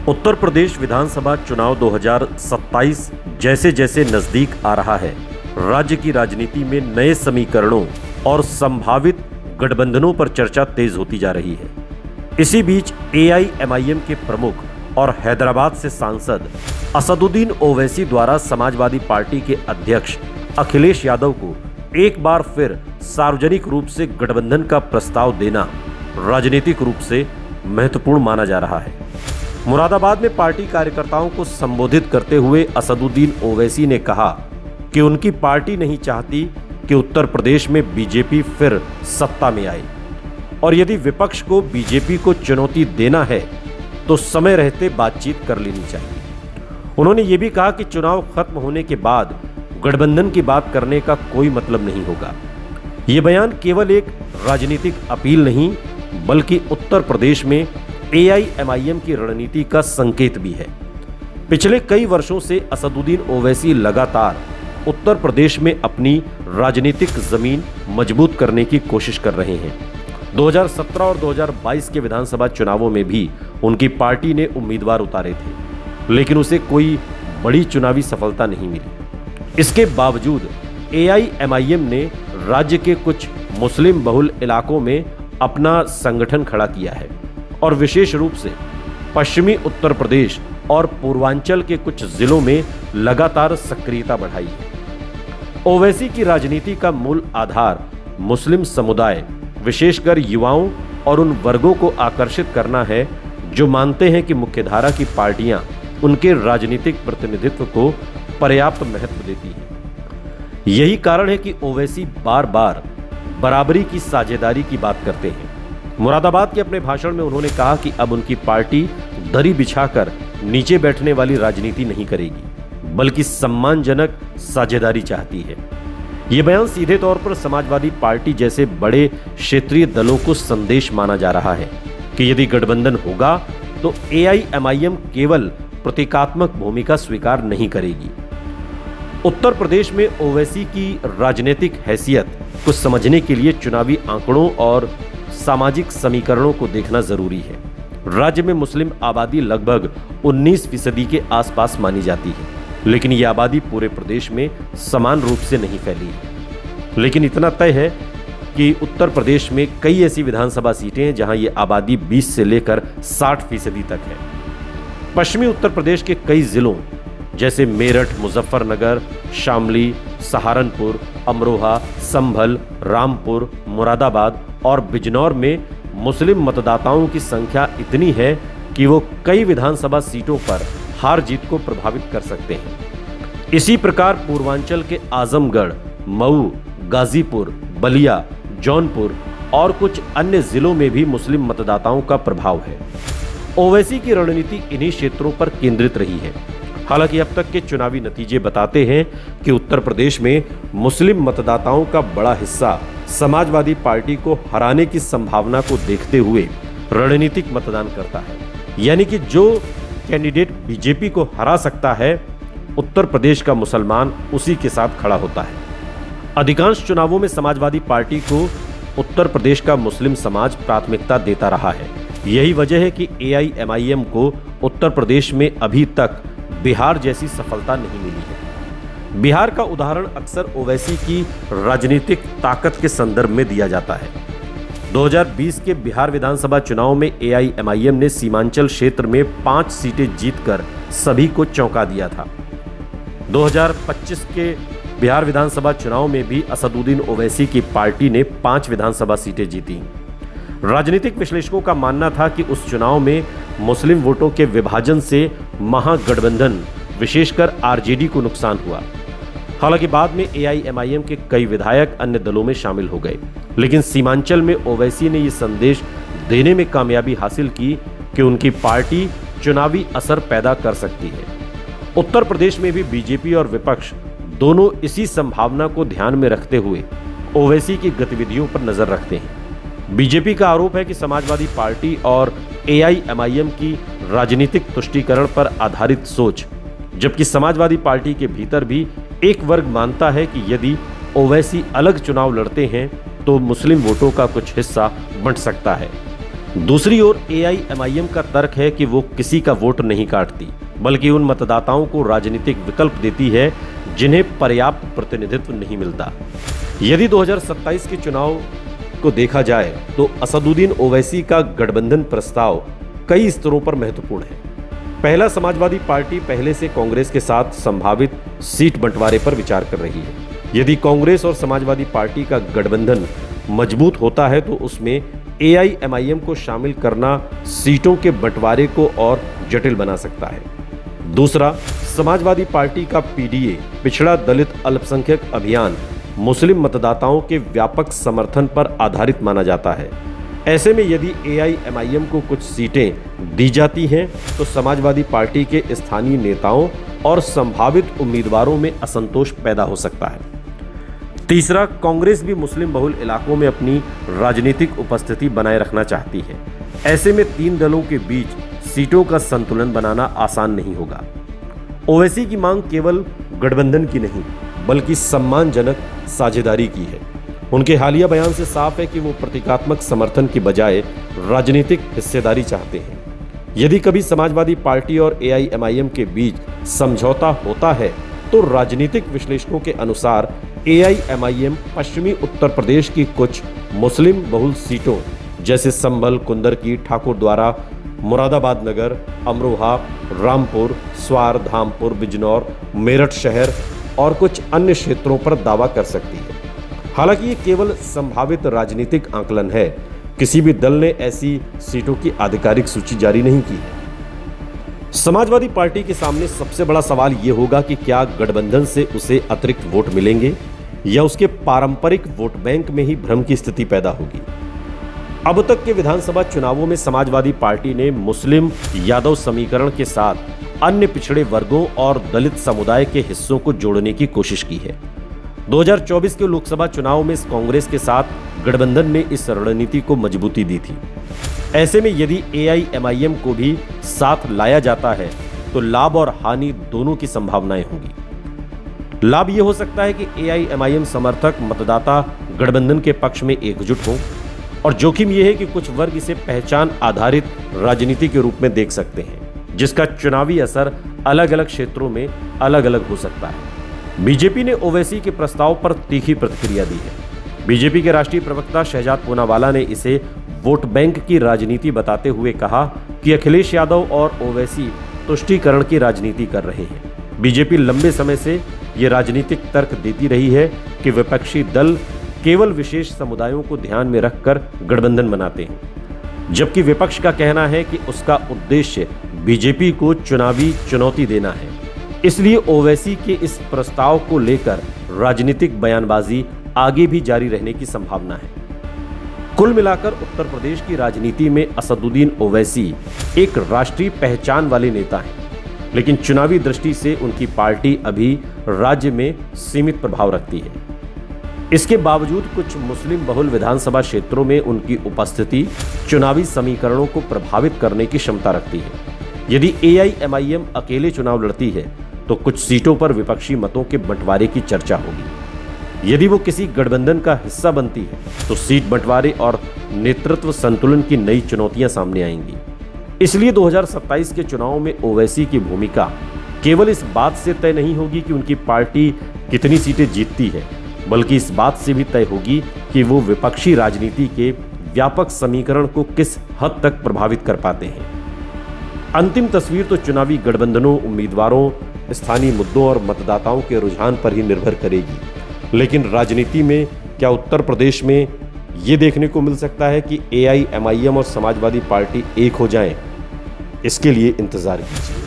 उत्तर प्रदेश विधानसभा चुनाव 2027 जैसे जैसे नजदीक आ रहा है, राज्य की राजनीति में नए समीकरणों और संभावित गठबंधनों पर चर्चा तेज होती जा रही है। इसी बीच एआईएमआईएम के प्रमुख और हैदराबाद से सांसद असदुद्दीन ओवैसी द्वारा समाजवादी पार्टी के अध्यक्ष अखिलेश यादव को एक बार फिर सार्वजनिक रूप से गठबंधन का प्रस्ताव देना राजनीतिक रूप से महत्वपूर्ण माना जा रहा है। मुरादाबाद में पार्टी कार्यकर्ताओं को संबोधित करते हुए असदुद्दीन ओवैसी ने कहा कि उनकी पार्टी नहीं चाहती कि उत्तर प्रदेश में बीजेपी फिर सत्ता में आए और यदि विपक्ष को बीजेपी को चुनौती देना है तो समय रहते बातचीत कर लेनी चाहिए। उन्होंने ये भी कहा कि चुनाव खत्म होने के बाद गठबंधन की बात करने का कोई मतलब नहीं होगा। ये बयान केवल एक राजनीतिक अपील नहीं बल्कि उत्तर प्रदेश में एआईएमआईएम की रणनीति का संकेत भी है। पिछले कई वर्षों से असदुद्दीन ओवैसी लगातार उत्तर प्रदेश में अपनी राजनीतिक जमीन मजबूत करने की कोशिश कर रहे हैं। 2017 और 2022 के विधानसभा चुनावों में भी उनकी पार्टी ने उम्मीदवार उतारे थे, लेकिन उसे कोई बड़ी चुनावी सफलता नहीं मिली। इसके बावजूद एआईएमआईएम ने राज्य के कुछ मुस्लिम बहुल इलाकों में अपना संगठन खड़ा किया है और विशेष रूप से पश्चिमी उत्तर प्रदेश और पूर्वांचल के कुछ जिलों में लगातार सक्रियता बढ़ाई है। ओवैसी की राजनीति का मूल आधार मुस्लिम समुदाय, विशेषकर युवाओं और उन वर्गों को आकर्षित करना है जो मानते हैं कि मुख्यधारा की पार्टियां उनके राजनीतिक प्रतिनिधित्व को पर्याप्त महत्व देती हैं। यही कारण है कि ओवैसी बार बार बराबरी की साझेदारी की बात करते हैं। मुरादाबाद के अपने भाषण में उन्होंने कहा कि अब उनकी पार्टी दरी बिछाकर नीचे बैठने वाली राजनीति नहीं करेगी बल्कि सम्मानजनक साझेदारी चाहती है। यह बयान सीधे तौर पर समाजवादी पार्टी जैसे बड़े क्षेत्रीय दलों को संदेश माना जा रहा है कि यदि गठबंधन होगा तो एआईएमआईएम केवल प्रतीकात्मक भूमिका स्वीकार नहीं करेगी। उत्तर प्रदेश में ओवैसी की राजनीतिक हैसियत को समझने के लिए चुनावी आंकड़ों और सामाजिक समीकरणों को देखना जरूरी है। राज्य में मुस्लिम आबादी लगभग 19% के आसपास मानी जाती है, लेकिन यह आबादी पूरे प्रदेश में समान रूप से नहीं फैली है। लेकिन इतना तय है कि उत्तर प्रदेश में कई ऐसी विधानसभा सीटें हैं जहां यह आबादी 20 से लेकर 60% तक है। पश्चिमी उत्तर प्रदेश के कई जिलों जैसे मेरठ, मुजफ्फरनगर, शामली, सहारनपुर, अमरोहा, संभल, रामपुर, मुरादाबाद और बिजनौर में मुस्लिम मतदाताओं की संख्या इतनी है कि वो कई विधानसभा सीटों पर हार जीत को प्रभावित कर सकते हैं। इसी प्रकार पूर्वांचल के आजमगढ़, मऊ, गाजीपुर, बलिया, जौनपुर और कुछ अन्य जिलों में भी मुस्लिम मतदाताओं का प्रभाव है। ओवैसी की रणनीति इन्हीं क्षेत्रों पर केंद्रित रही है। हालांकि अब तक के चुनावी नतीजे बताते हैं कि उत्तर प्रदेश में मुस्लिम मतदाताओं का बड़ा हिस्सा समाजवादी पार्टी को हराने की संभावना को देखते हुए रणनीतिक मतदान करता है। यानी कि जो कैंडिडेट बीजेपी को हरा सकता है, उत्तर प्रदेश का मुसलमान उसी के साथ खड़ा होता है। अधिकांश चुनावों में समाजवादी पार्टी को उत्तर प्रदेश का मुस्लिम समाज प्राथमिकता देता रहा है। यही वजह है कि एआईएमआईएम को उत्तर प्रदेश में अभी तक बिहार जैसी सफलता नहीं मिली है। बिहार का उदाहरण अक्सर ओवैसी की राजनीतिक ताकत के संदर्भ में दिया जाता है। 2020 के बिहार विधानसभा चुनाव में एआईएमआईएम ने सीमांचल क्षेत्र में 5 सीटें जीतकर सभी को चौंका दिया था। 2025 के बिहार विधानसभा चुनाव में भी असदुद्दीन ओवैसी की पार्टी ने 5 विधानसभा सीटें जीती। राजनीतिक विश्लेषकों का मानना था कि उस चुनाव में मुस्लिम वोटों के विभाजन से महागठबंधन विशेषकर आरजेडी को नुकसान हुआ। हालांकि बाद में एआईएमआईएम के कई विधायक अन्य दलों में शामिल हो गए, लेकिन सीमांचल में ओवैसी ने यह संदेश देने में कामयाबी हासिल की कि उनकी पार्टी चुनावी असर पैदा कर सकती है। उत्तर प्रदेश में भी बीजेपी और विपक्ष दोनों इसी संभावना को ध्यान में रखते हुए ओवैसी की गतिविधियों पर नजर रखते हैं। बीजेपी का आरोप है कि समाजवादी पार्टी और एआईएमआईएम की राजनीतिक तुष्टीकरण पर आधारित सोच, जबकि समाजवादी पार्टी के भीतर भी एक वर्ग मानता है कि यदि ओवैसी अलग चुनाव लड़ते हैं तो मुस्लिम वोटों का कुछ हिस्सा बंट सकता है। दूसरी ओर एआईएमआईएम का तर्क है कि वो किसी का वोट नहीं काटती, बल्कि उन मतदाताओं को राजनीतिक विकल्प देती है जिन्हें पर्याप्त प्रतिनिधित्व नहीं मिलता। यदि 2027 के चुनाव को देखा जाए तो असदुद्दीन ओवैसी का गठबंधन प्रस्ताव कई स्तरों पर महत्वपूर्ण है। पहला, समाजवादी पार्टी पहले से कांग्रेस के साथ संभावित सीट बंटवारे पर विचार कर रही है। यदि कांग्रेस और समाजवादी पार्टी का गठबंधन मजबूत होता है तो उसमें एआईएमआईएम को शामिल करना सीटों के बंटवारे को और जटिल बना सकता है। दूसरा, समाजवादी पार्टी का पीडीए पिछड़ा दलित अल्पसंख्यक अभियान मुस्लिम मतदाताओं के व्यापक समर्थन पर आधारित माना जाता है। ऐसे में यदि एआईएमआईएम को कुछ सीटें दी जाती हैं तो समाजवादी पार्टी के स्थानीय नेताओं और संभावित उम्मीदवारों में असंतोष पैदा हो सकता है। तीसरा, कांग्रेस भी मुस्लिम बहुल इलाकों में अपनी राजनीतिक उपस्थिति बनाए रखना चाहती है। ऐसे में तीन दलों के बीच सीटों का संतुलन बनाना आसान नहीं होगा। ओवैसी की मांग केवल गठबंधन की नहीं बल्कि सम्मानजनक साझेदारी की है। उनके हालिया बयान से साफ है कि वो प्रतीकात्मक समर्थन की बजाय राजनीतिक हिस्सेदारी चाहते हैं। यदि कभी समाजवादी पार्टी और एआईएमआईएम के बीच समझौता होता है तो राजनीतिक विश्लेषकों के अनुसार एआईएमआईएम पश्चिमी उत्तर प्रदेश की कुछ मुस्लिम बहुल सीटों जैसे संभल, कुंदरकी, ठाकुरद्वारा, मुरादाबाद नगर, अमरोहा, रामपुर, स्वार, धामपुर, बिजनौर, मेरठ शहर और कुछ अन्य क्षेत्रों पर दावा कर सकती है। हालांकि ये केवल संभावित राजनीतिक आंकलन है। किसी भी दल ने ऐसी सीटों की आधिकारिक सूची जारी नहीं की है। समाजवादी पार्टी के सामने सबसे बड़ा सवाल ये होगा कि क्या गठबंधन से उसे अतिरिक्त वोट मिलेंगे या उसके पारंपरिक वोट बैंक में ही भ्रम की स्थिति पैदा होगी। अब तक के विधानसभा चुनावों में समाजवादी पार्टी ने मुस्लिम यादव समीकरण के साथ अन्य पिछड़े वर्गों और दलित समुदाय के हिस्सों को जोड़ने की कोशिश की है। 2024 के लोकसभा चुनाव में कांग्रेस के साथ गठबंधन ने इस रणनीति को मजबूती दी थी। ऐसे में यदि एआईएमआईएम को भी साथ लाया जाता है तो लाभ और हानि दोनों की संभावनाएं होंगी। लाभ यह हो सकता है कि एआईएमआईएम समर्थक मतदाता गठबंधन के पक्ष में एकजुट हों, और जोखिम यह है कि कुछ वर्ग इसे पहचान आधारित राजनीति के रूप में देख सकते हैं, जिसका चुनावी असर अलग अलग क्षेत्रों में अलग अलग हो सकता है। बीजेपी ने ओवैसी के प्रस्ताव पर तीखी प्रतिक्रिया दी है। बीजेपी के राष्ट्रीय प्रवक्ता शहजाद पूनावाला ने इसे वोट बैंक की राजनीति बताते हुए कहा कि अखिलेश यादव और ओवैसी तुष्टीकरण की राजनीति कर रहे हैं। बीजेपी लंबे समय से ये राजनीतिक तर्क देती रही है कि विपक्षी दल केवल विशेष समुदायों को ध्यान में रखकर गठबंधन बनाते हैं, जबकि विपक्ष का कहना है कि उसका उद्देश्य बीजेपी को चुनावी चुनौती देना है। इसलिए ओवैसी के इस प्रस्ताव को लेकर राजनीतिक बयानबाजी आगे भी जारी रहने की संभावना है। कुल मिलाकर उत्तर प्रदेश की राजनीति में असदुद्दीन ओवैसी एक राष्ट्रीय पहचान वाले नेता हैं, लेकिन चुनावी दृष्टि से उनकी पार्टी अभी राज्य में सीमित प्रभाव रखती है। इसके बावजूद कुछ मुस्लिम बहुल विधानसभा क्षेत्रों में उनकी उपस्थिति चुनावी समीकरणों को प्रभावित करने की क्षमता रखती है। यदि एआईएमआईएम अकेले चुनाव लड़ती है तो कुछ सीटों पर विपक्षी मतों के बंटवारे की चर्चा होगी। यदि वो किसी गठबंधन का हिस्सा बनती है तो सीट बंटवारे और नेतृत्व संतुलन की नई चुनौतियां सामने आएंगी। इसलिए 2027 के चुनाव में ओवैसी की भूमिका केवल इस बात से तय नहीं होगी कि उनकी पार्टी कितनी सीटें जीतती है, बल्कि इस बात से भी तय होगी कि वो विपक्षी राजनीति के व्यापक समीकरण को किस हद तक प्रभावित कर पाते हैं। अंतिम तस्वीर तो चुनावी गठबंधनों, उम्मीदवारों, स्थानीय मुद्दों और मतदाताओं के रुझान पर ही निर्भर करेगी। लेकिन राजनीति में क्या उत्तर प्रदेश में ये देखने को मिल सकता है कि एआईएमआईएम और समाजवादी पार्टी एक हो जाएं? इसके लिए इंतजार कीजिए।